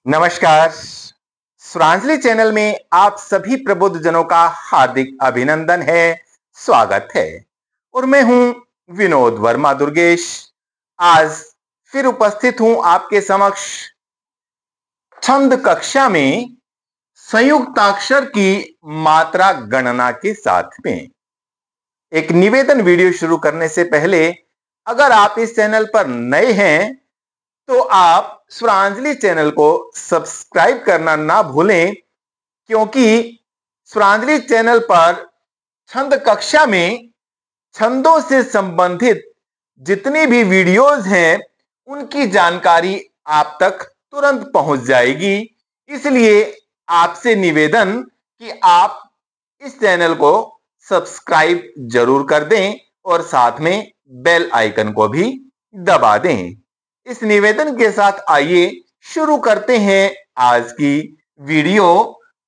नमस्कार। स्वरांजलि चैनल में आप सभी प्रबुद्ध जनों का हार्दिक अभिनंदन है, स्वागत है। और मैं हूं विनोद वर्मा दुर्गेश। आज फिर उपस्थित हूं आपके समक्ष छंद कक्षा में संयुक्ताक्षर की मात्रा गणना के साथ में। एक निवेदन, वीडियो शुरू करने से पहले अगर आप इस चैनल पर नए हैं तो आप स्वरांजलि चैनल को सब्सक्राइब करना ना भूलें, क्योंकि स्वरांजलि चैनल पर छंद कक्षा में छंदों से संबंधित जितनी भी वीडियोस हैं उनकी जानकारी आप तक तुरंत पहुंच जाएगी। इसलिए आपसे निवेदन कि आप इस चैनल को सब्सक्राइब जरूर कर दें और साथ में बेल आइकन को भी दबा दें। इस निवेदन के साथ आइए शुरू करते हैं आज की वीडियो।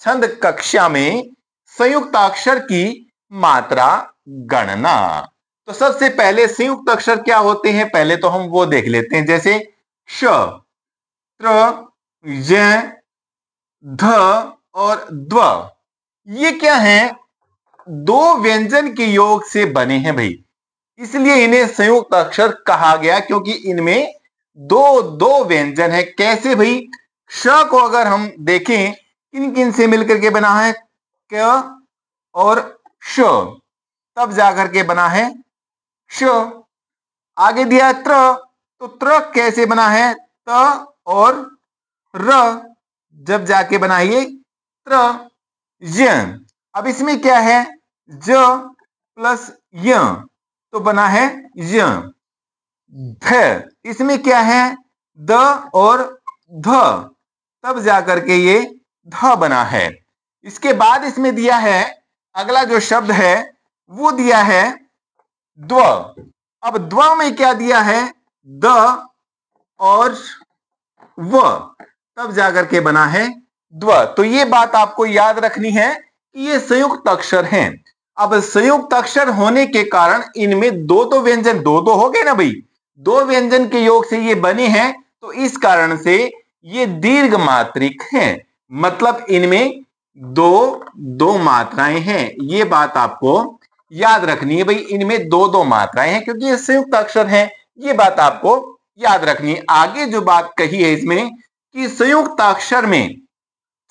छंद कक्षा में संयुक्ताक्षर की मात्रा गणना। तो सबसे पहले संयुक्त अक्षर क्या होते हैं पहले तो हम वो देख लेते हैं। जैसे श, त्र, य, ध और द्व, ये क्या है? दो व्यंजन के योग से बने हैं भाई, इसलिए इन्हें संयुक्त अक्षर कहा गया, क्योंकि इनमें दो दो व्यंजन है। कैसे भाई? श को अगर हम देखें किन किन से मिलकर के बना है? क और श, तब जाकर के बना है श। आगे दिया है त्र, तो त्र कैसे बना है? त और र, जब जाके बना है त्र। य, अब इसमें क्या है? ज प्लस य, तो बना है य। ध, इसमें क्या है? द और ध, तब जाकर के ये ध बना है। इसके बाद इसमें दिया है अगला जो शब्द है वो दिया है द्व। अब द्व में क्या दिया है? द और व, तब जाकर के बना है द्व। तो ये बात आपको याद रखनी है कि ये संयुक्त अक्षर हैं। अब संयुक्त अक्षर होने के कारण इनमें दो दो व्यंजन, दो दो हो गए ना भाई, दो व्यंजन के योग से ये बने हैं, तो इस कारण से ये दीर्घ मात्रिक हैं। मतलब इनमें दो दो मात्राएं हैं। ये बात आपको याद रखनी है भाई, इनमें दो दो मात्राएं हैं क्योंकि ये संयुक्त अक्षर हैं। ये बात आपको याद रखनी है। आगे जो बात कही है इसमें कि संयुक्त अक्षर में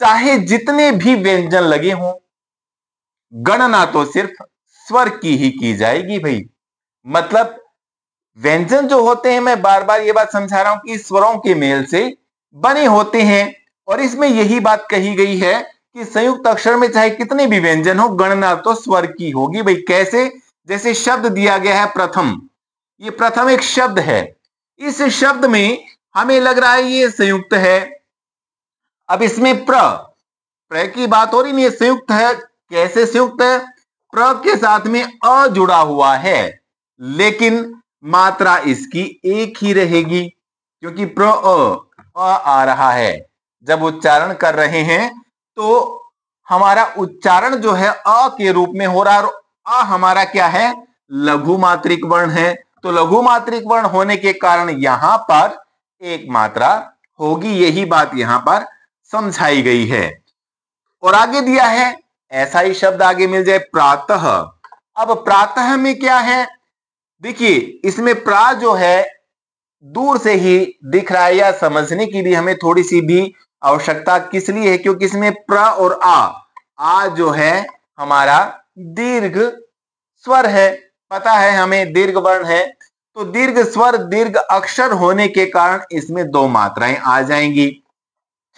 चाहे जितने भी व्यंजन लगे हों, गणना तो सिर्फ स्वर की ही की जाएगी भाई। मतलब व्यंजन जो होते हैं, मैं बार बार ये बात समझा रहा हूं कि स्वरों के मेल से बने होते हैं, और इसमें यही बात कही गई है कि संयुक्त अक्षर में चाहे कितने भी व्यंजन हो, गणना तो स्वर की होगी भाई। कैसे? जैसे शब्द दिया गया है प्रथम, ये प्रथम एक शब्द है, इस शब्द में हमें लग रहा है ये संयुक्त है। अब इसमें प्र की बात हो रही नहीं, संयुक्त है। कैसे संयुक्त है? प्र के साथ में अ जुड़ा हुआ है, लेकिन मात्रा इसकी एक ही रहेगी, क्योंकि प्र अ आ रहा है। जब उच्चारण कर रहे हैं तो हमारा उच्चारण जो है अ के रूप में हो रहा है, और अ हमारा क्या है? लघु मात्रिक वर्ण है। तो लघु मात्रिक वर्ण होने के कारण यहां पर एक मात्रा होगी, यही बात यहां पर समझाई गई है। और आगे दिया है ऐसा ही शब्द आगे मिल जाए प्रातः। अब प्रातः में क्या है? देखिए इसमें प्रा जो है दूर से ही दिख रहा है, या समझने की भी हमें थोड़ी सी भी आवश्यकता किस लिए है? क्योंकि इसमें प्र और आ जो है हमारा दीर्घ स्वर है। पता है हमें दीर्घ वर्ण है, तो दीर्घ स्वर दीर्घ अक्षर होने के कारण इसमें दो मात्राएं आ जाएंगी।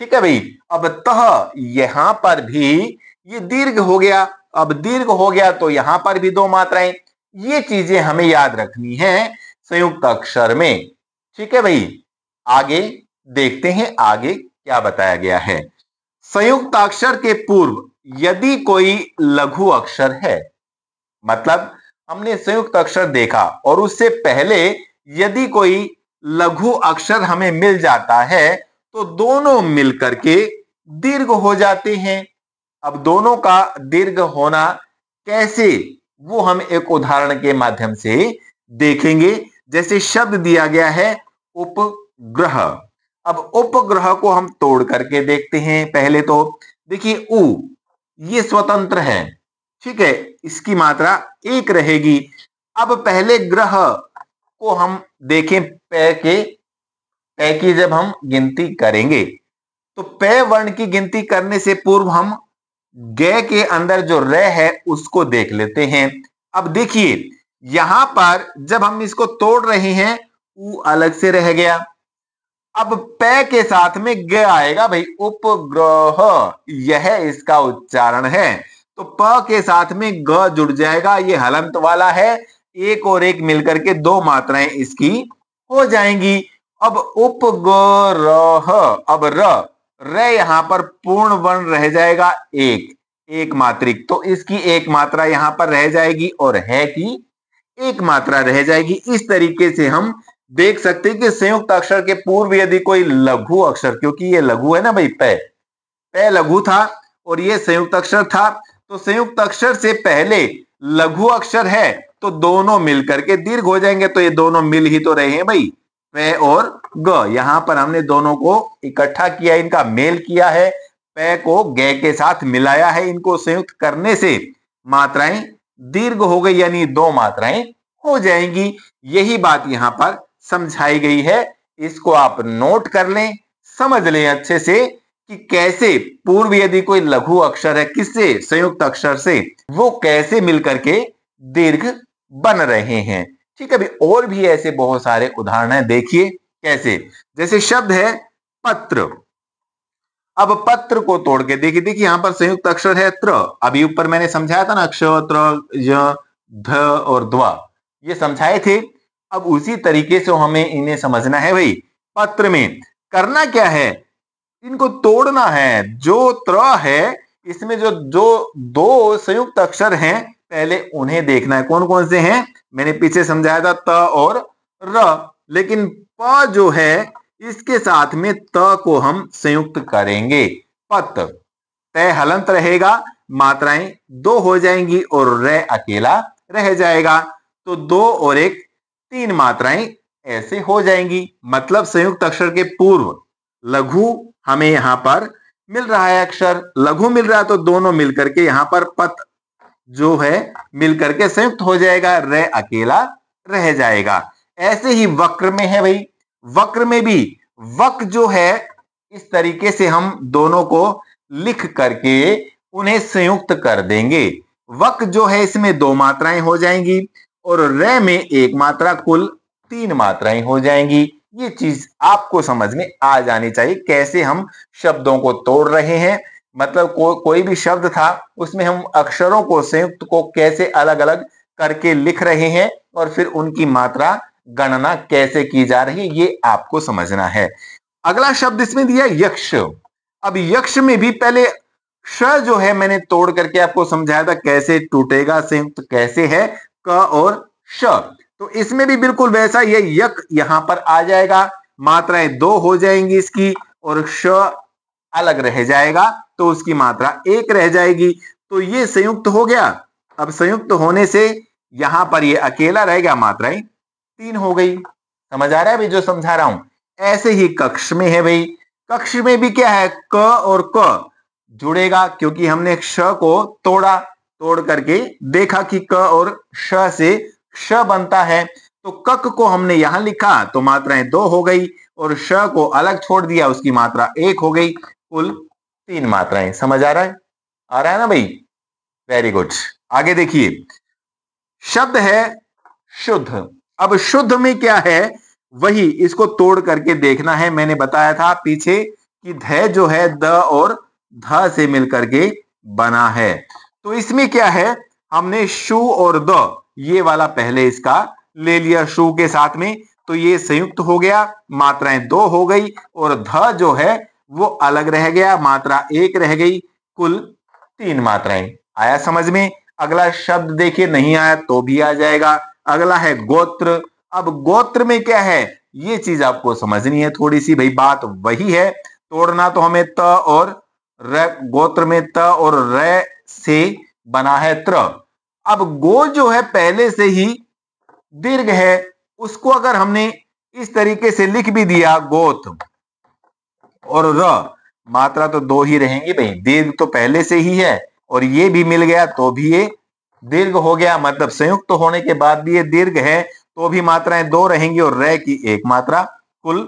ठीक है भाई। अब तह, यहां पर भी ये दीर्घ हो गया। अब दीर्घ हो गया तो यहां पर भी दो मात्राएं। ये चीजें हमें याद रखनी है संयुक्त अक्षर में। ठीक है भाई, आगे देखते हैं आगे क्या बताया गया है। संयुक्त अक्षर के पूर्व यदि कोई लघु अक्षर है, मतलब हमने संयुक्त अक्षर देखा और उससे पहले यदि कोई लघु अक्षर हमें मिल जाता है तो दोनों मिलकर के दीर्घ हो जाते हैं। अब दोनों का दीर्घ होना कैसे, वो हम एक उदाहरण के माध्यम से देखेंगे। जैसे शब्द दिया गया है उपग्रह। अब उपग्रह को हम तोड़ करके देखते हैं। पहले तो देखिए उ ये स्वतंत्र है, ठीक है, इसकी मात्रा एक रहेगी। अब पहले ग्रह को हम देखें, पै की जब हम गिनती करेंगे तो पै वर्ण की गिनती करने से पूर्व हम ग के अंदर जो र है उसको देख लेते हैं। अब देखिए यहां पर जब हम इसको तोड़ रहे हैं उ अलग से रह गया। अब पै के साथ में ग आएगा भाई, उपग्रह यह इसका उच्चारण है। तो प के साथ में ग जुड़ जाएगा, ये हलंत वाला है, एक और एक मिलकर के दो मात्राएं इसकी हो जाएंगी। अब उपग्रह, अब र यहां पर पूर्ण वर्ण रह जाएगा एक मात्रिक, तो इसकी एक मात्रा यहां पर रह जाएगी और है की एक मात्रा रह जाएगी। इस तरीके से हम देख सकते हैं कि संयुक्त अक्षर के पूर्व यदि कोई लघु अक्षर, क्योंकि ये लघु है ना भाई, पै लघु था और ये संयुक्त अक्षर था, तो संयुक्त अक्षर से पहले लघु अक्षर है तो दोनों मिलकर के दीर्घ हो जाएंगे। तो ये दोनों मिल ही तो रहे हैं भाई, पै और ग। यहां पर हमने दोनों को इकट्ठा किया, इनका मेल किया है, पै को ग के साथ मिलाया है। इनको संयुक्त करने से मात्राएं दीर्घ हो गई, यानी दो मात्राएं हो जाएंगी। यही बात यहां पर समझाई गई है। इसको आप नोट कर लें, समझ लें अच्छे से कि कैसे पूर्व यदि कोई लघु अक्षर है किससे, संयुक्त अक्षर से, वो कैसे मिलकर के दीर्घ बन रहे हैं। ठीक है, अभी और भी ऐसे बहुत सारे उदाहरण हैं, देखिए कैसे। जैसे शब्द है पत्र। अब पत्र को तोड़ के देखिए, देखिए यहां पर संयुक्त अक्षर है त्र। अभी ऊपर मैंने समझाया था ना, क्ष, त्र, य, ध और द्वा, ये समझाए थे। अब उसी तरीके से हमें इन्हें समझना है भाई। पत्र में करना क्या है, इनको तोड़ना है। जो त्र है इसमें जो जो दो संयुक्त अक्षर हैं पहले उन्हें देखना है, कौन कौन से हैं। मैंने पीछे समझाया था त और र, लेकिन प जो है इसके साथ में त को हम संयुक्त करेंगे। पत, तय हलंत रहेगा, मात्राएं दो हो जाएंगी और रे अकेला रह जाएगा। तो दो और एक, तीन मात्राएं ऐसे हो जाएंगी। मतलब संयुक्त अक्षर के पूर्व लघु हमें यहां पर मिल रहा है, अक्षर लघु मिल रहा है, तो दोनों मिलकर के यहां पर पत जो है मिलकर के संयुक्त हो जाएगा, रे अकेला रह जाएगा। ऐसे ही वक्र में है भाई, वक्र में भी वक जो है इस तरीके से हम दोनों को लिख करके उन्हें संयुक्त कर देंगे। वक जो है इसमें दो मात्राएं हो जाएंगी और रे में एक मात्रा, कुल तीन मात्राएं हो जाएंगी। ये चीज आपको समझ में आ जानी चाहिए, कैसे हम शब्दों को तोड़ रहे हैं। मतलब कोई भी शब्द था उसमें हम अक्षरों को संयुक्त को कैसे अलग अलग करके लिख रहे हैं और फिर उनकी मात्रा गणना कैसे की जा रही है, ये आपको समझना है। अगला शब्द इसमें दिया यक्ष। अब यक्ष में भी पहले श जो है मैंने तोड़ करके आपको समझाया था कैसे टूटेगा, संयुक्त कैसे है, क और श। तो इसमें भी बिल्कुल वैसा ही है, यक यहां पर आ जाएगा, मात्राएं दो हो जाएंगी इसकी और श अलग रह जाएगा, तो उसकी मात्रा एक रह जाएगी। तो ये संयुक्त हो गया। अब संयुक्त होने से यहां पर ये अकेला रह गया, मात्राएं तीन हो गई। समझ आ रहा है भाई जो समझा रहा हूं। ऐसे ही कक्ष में है भाई, कक्ष में भी क्या है, क और क जुड़ेगा, क्योंकि हमने श को तोड़ा, तोड़ करके देखा कि क और श से श बनता है। तो कक को हमने यहां लिखा तो मात्राएं दो हो गई और श को अलग छोड़ दिया, उसकी मात्रा एक हो गई, कुल तीन मात्राएं। समझ आ रहा है, आ रहा है ना भाई, वेरी गुड। आगे देखिए, शब्द है शुद्ध। अब शुद्ध में क्या है, वही इसको तोड़ करके देखना है। मैंने बताया था पीछे कि ध जो है द और ध से मिलकर के बना है। तो इसमें क्या है, हमने शु और द ये वाला पहले इसका ले लिया शु के साथ में, तो ये संयुक्त हो गया, मात्राएं दो हो गई और ध जो है वो अलग रह गया, मात्रा एक रह गई, कुल तीन मात्राएं। आया समझ में। अगला शब्द देखिए, नहीं आया तो भी आ जाएगा। अगला है गोत्र। अब गोत्र में क्या है, ये चीज आपको समझनी है थोड़ी सी भाई, बात वही है। तोड़ना तो हमें त और र, गोत्र में त और र से बना है त्र। अब गो जो है पहले से ही दीर्घ है, उसको अगर हमने इस तरीके से लिख भी दिया गोत, और र मात्रा तो दो ही रहेंगी भाई, दीर्घ तो पहले से ही है और ये भी मिल गया तो भी ये दीर्घ हो गया, मतलब संयुक्त तो होने के बाद भी ये दीर्घ है तो भी मात्राएं दो रहेंगी और र की एक मात्रा, कुल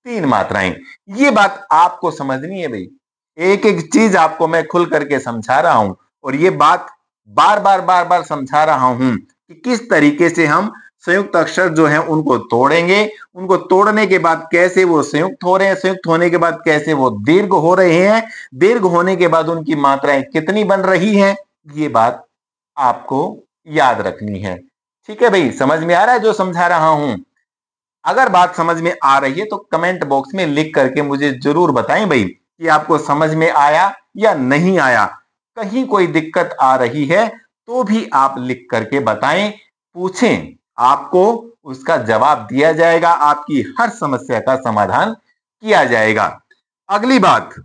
तीन मात्राएं। ये बात आपको समझनी है भाई, एक एक चीज आपको मैं खुल करके समझा रहा हूं और ये बात बार बार समझा रहा हूं कि किस तरीके से हम संयुक्त अक्षर जो हैं उनको तोड़ेंगे, उनको तोड़ने के बाद कैसे वो संयुक्त हो रहे हैं, संयुक्त होने के बाद कैसे वो दीर्घ हो रहे हैं, दीर्घ होने के बाद उनकी मात्राएं कितनी बन रही हैं, ये बात आपको याद रखनी है। ठीक है भाई, समझ में आ रहा है जो समझा रहा हूं? अगर बात समझ में आ रही है तो कमेंट बॉक्स में लिख करके मुझे जरूर बताएं भाई कि आपको समझ में आया या नहीं आया। कहीं कोई दिक्कत आ रही है तो भी आप लिख करके बताएं, पूछें, आपको उसका जवाब दिया जाएगा, आपकी हर समस्या का समाधान किया जाएगा। अगली बात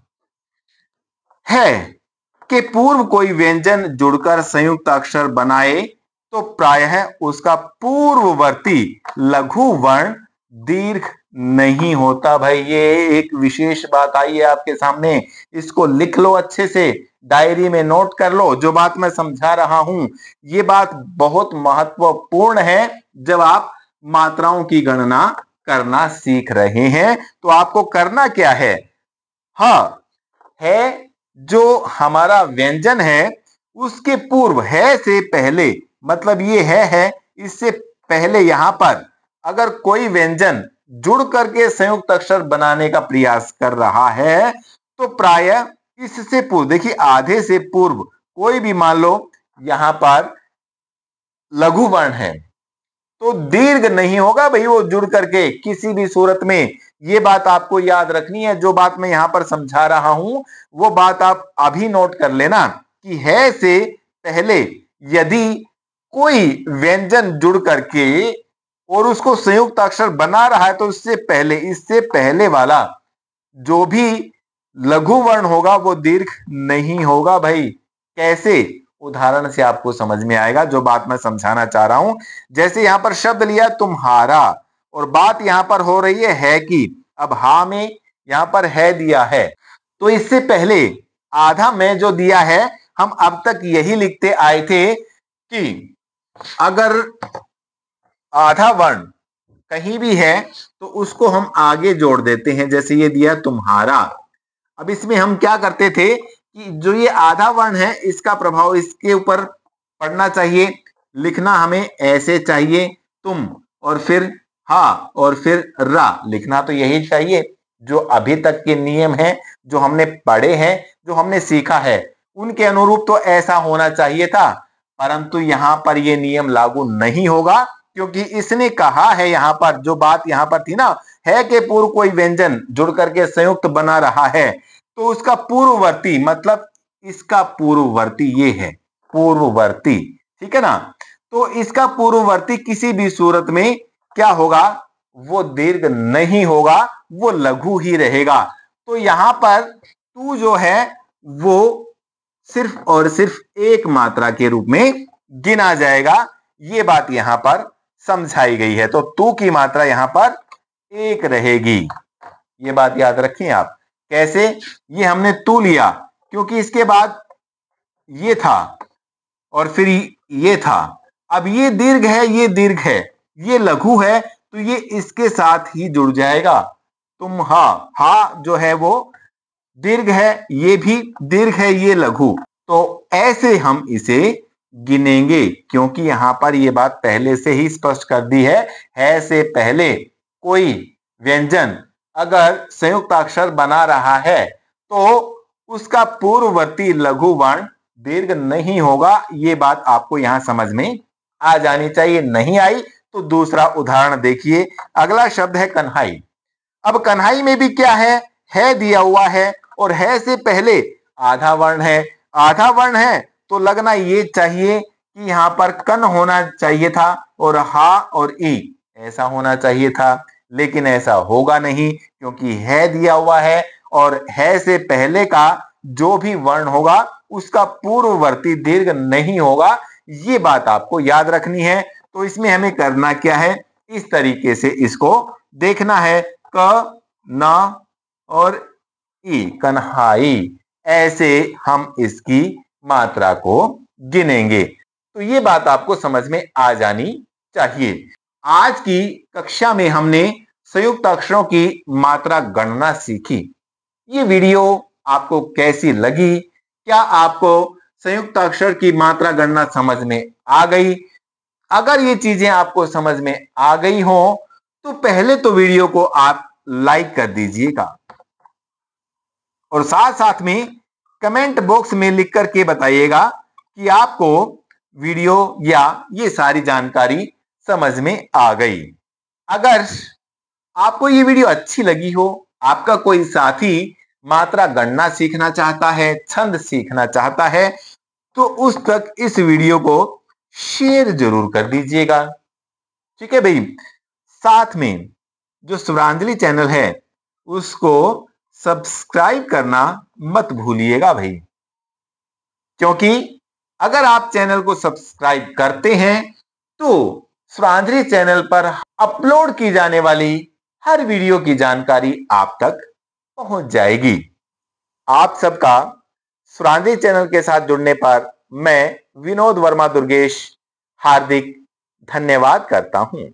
है कि पूर्व कोई व्यंजन जुड़कर संयुक्त अक्षर बनाए तो प्रायः उसका पूर्ववर्ती लघु वर्ण दीर्घ नहीं होता। भाई ये एक विशेष बात आई है आपके सामने, इसको लिख लो अच्छे से, डायरी में नोट कर लो। जो बात मैं समझा रहा हूं ये बात बहुत महत्वपूर्ण है। जब आप मात्राओं की गणना करना सीख रहे हैं तो आपको करना क्या है, हाँ है जो हमारा व्यंजन है उसके पूर्व है से पहले, मतलब ये है इससे पहले यहां पर अगर कोई व्यंजन जुड़ करके संयुक्त अक्षर बनाने का प्रयास कर रहा है तो प्रायः इससे पूर्व, देखिए आधे से पूर्व कोई भी मान लो यहां पर लघु वर्ण है तो दीर्घ नहीं होगा भाई वो जुड़ करके किसी भी सूरत में। ये बात आपको याद रखनी है, जो बात मैं यहां पर समझा रहा हूं वो बात आप अभी नोट कर लेना कि है से पहले यदि कोई व्यंजन जुड़ करके और उसको संयुक्त अक्षर बना रहा है तो इससे पहले वाला जो भी लघु वर्ण होगा वो दीर्घ नहीं होगा भाई। कैसे, उदाहरण से आपको समझ में आएगा जो बात मैं समझाना चाह रहा हूं। जैसे यहां पर शब्द लिया तुम्हारा और बात यहां पर हो रही है कि, अब हा में यहां पर है दिया है तो इससे पहले आधा में जो दिया है हम अब तक यही लिखते आए थे कि अगर आधा वर्ण कहीं भी है तो उसको हम आगे जोड़ देते हैं, जैसे ये दिया तुम्हारा। अब इसमें हम क्या करते थे कि जो ये आधा वर्ण है इसका प्रभाव इसके ऊपर पड़ना चाहिए, लिखना हमें ऐसे चाहिए तुम और फिर हा और फिर रा, लिखना तो यही चाहिए। जो अभी तक के नियम हैं, जो हमने पढ़े हैं, जो हमने सीखा है उनके अनुरूप तो ऐसा होना चाहिए था, परंतु यहां पर ये नियम लागू नहीं होगा क्योंकि इसने कहा है यहां पर, जो बात यहां पर थी ना, है कि पूर्व कोई व्यंजन जुड़ करके संयुक्त बना रहा है तो उसका पूर्ववर्ती, मतलब इसका पूर्ववर्ती ये है पूर्ववर्ती, ठीक है ना, तो इसका पूर्ववर्ती किसी भी सूरत में क्या होगा, वो दीर्घ नहीं होगा, वो लघु ही रहेगा। तो यहां पर तू जो है वो सिर्फ और सिर्फ एक मात्रा के रूप में गिना जाएगा, ये बात यहां पर समझाई गई है। तो तू की मात्रा यहां पर एक रहेगी, ये बात याद रखिए आप। कैसे, ये हमने तू लिया क्योंकि इसके बाद ये था और फिर ये था, अब ये दीर्घ है, ये दीर्घ है, ये लघु है तो ये इसके साथ ही जुड़ जाएगा। तुम हा जो है वो दीर्घ है, ये भी दीर्घ है, ये लघु, तो ऐसे हम इसे गिनेंगे क्योंकि यहां पर ये बात पहले से ही स्पष्ट कर दी है से पहले कोई व्यंजन अगर संयुक्त अक्षर बना रहा है तो उसका पूर्ववर्ती लघु वर्ण दीर्घ नहीं होगा। ये बात आपको यहां समझ में आ जानी चाहिए, नहीं आई तो दूसरा उदाहरण देखिए। अगला शब्द है कन्हाई। अब कन्हाई में भी क्या है दिया हुआ है और है से पहले आधा वर्ण है, आधा वर्ण है तो लगना ये चाहिए कि यहां पर कन होना चाहिए था और हा और ई ऐसा होना चाहिए था, लेकिन ऐसा होगा नहीं क्योंकि है दिया हुआ है और है से पहले का जो भी वर्ण होगा उसका पूर्ववर्ती दीर्घ नहीं होगा, ये बात आपको याद रखनी है। तो इसमें हमें करना क्या है, इस तरीके से इसको देखना है, क न और ई कन्हाई, ऐसे हम इसकी मात्रा को गिनेंगे। तो ये बात आपको समझ में आ जानी चाहिए। आज की कक्षा में हमने संयुक्त अक्षरों की मात्रा गणना सीखी। ये वीडियो आपको कैसी लगी? क्या आपको संयुक्त अक्षर की मात्रा गणना समझ में आ गई? अगर ये चीजें आपको समझ में आ गई हो तो पहले तो वीडियो को आप लाइक कर दीजिएगा और साथ साथ में कमेंट बॉक्स में लिख करके बताइएगा कि आपको वीडियो या ये सारी जानकारी समझ में आ गई। अगर आपको ये वीडियो अच्छी लगी हो, आपका कोई साथी मात्रा गणना सीखना चाहता है, छंद सीखना चाहता है, तो उस तक इस वीडियो को शेयर जरूर कर दीजिएगा। ठीक है भाई। साथ में जो स्वरांजलि चैनल है उसको सब्सक्राइब करना मत भूलिएगा भाई, क्योंकि अगर आप चैनल को सब्सक्राइब करते हैं तो स्वरांजलि चैनल पर अपलोड की जाने वाली हर वीडियो की जानकारी आप तक पहुंच जाएगी। आप सबका स्वरांजलि चैनल के साथ जुड़ने पर मैं विनोद वर्मा दुर्गेश हार्दिक धन्यवाद करता हूं।